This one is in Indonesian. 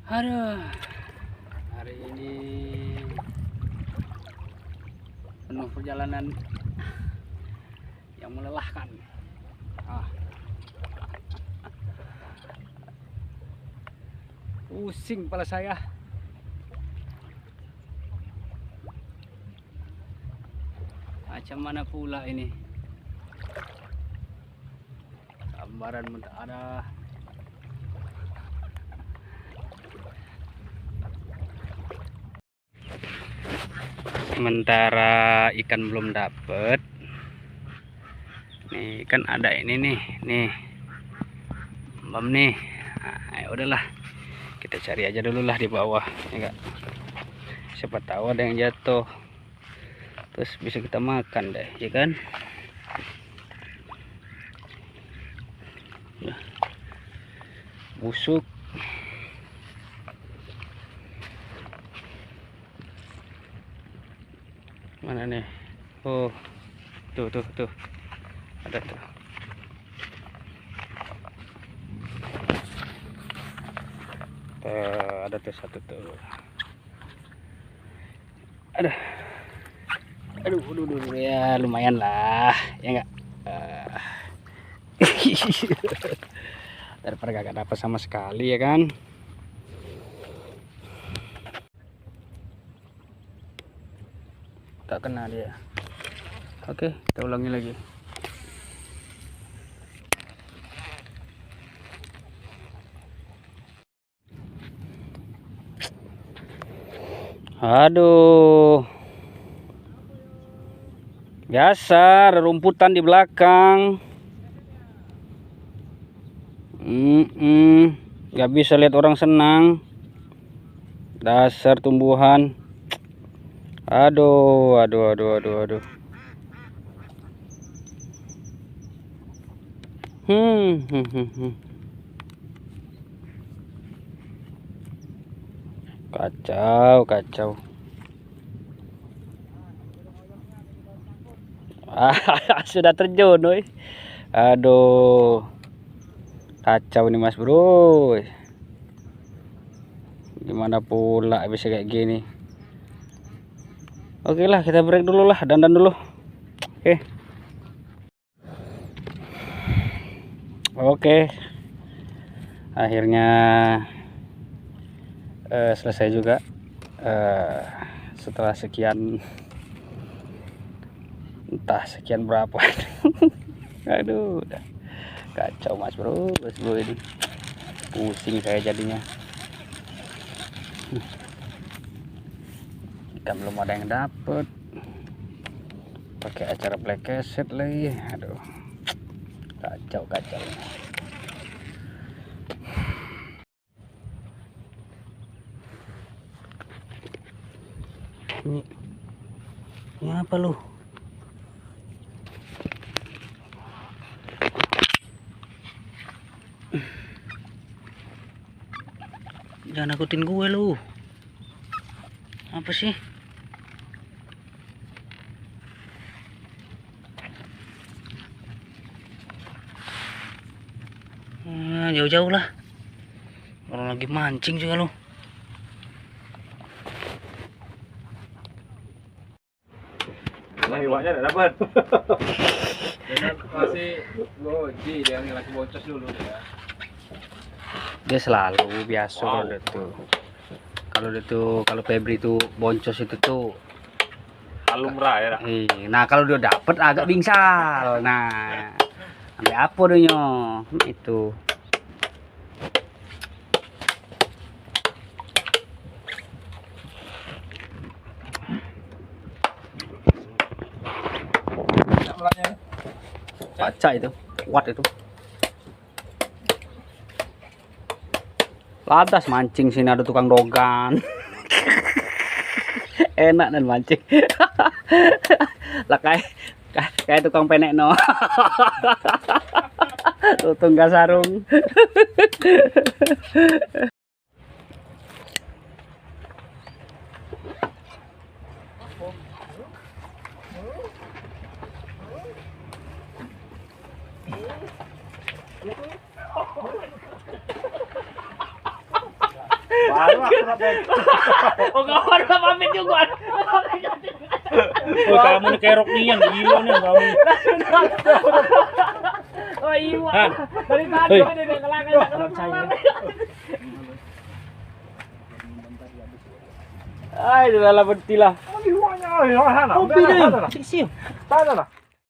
Aduh, hari ini penuh perjalanan yang melelahkan. Pusing kepala saya. Macam mana pula ini? Gambaran tak ada. Sementara ikan belum dapet. Nih kan ada ini nih bam nih. Nah, ya udahlah, kita cari aja dulu lah di bawah, ya enggak? Siapa tahu ada yang jatuh, terus bisa kita makan deh, ya kan? Busuk. Mana nih? Oh, tuh ada tuh. Ada tuh satu tuh. Aduh, ya lumayan lah, ya enggak? Daripada gak dapat sama sekali, ya kan? Tak kena dia. Oke, kita ulangi lagi. Aduh, biasa rumputan di belakang. Gak bisa lihat orang senang. Dasar tumbuhan. Aduh. Kacau. Sudah terjun, woy. Aduh, kacau nih mas bro. Gimana pula bisa kayak gini? Oke lah, kita break dulu lah, dandan dulu. Oke. Akhirnya selesai juga. Setelah sekian, entah sekian berapa. Aduh, udah kacau mas bro ini. Pusing saya jadinya. Ikan belum ada yang dapet. Pakai acara black cassette lagi. Aduh, kacau. Ini apa lu? Jangan nakutin gue lu. Apa sih? Jauh-jauh lah. Orang lagi mancing juga lu. Nah, iwaknya enggak dapat. Dengan masih goji dia lagi boncos dulu ya. Dia selalu biasa kalau Febri tuh boncos itu tuh Lumrah ya. Nah kalau dia dapet agak bingsal. Nah sampai apa dunya itu. Baca itu kuat itu. Lantas mancing sini ada tukang dogan. Enak dan mancing. Lah kayak tukang penek no. Tutung gak sarung. Oh, kawan pamit juga. Oh, kamu nih kerok nian, gila nih kamu. Oh iya. Hah? Dari tadi dia ngelangkah. Ay, sudah lah bertilah. Iwanya, sana. Kopi deh. Sih. Sana.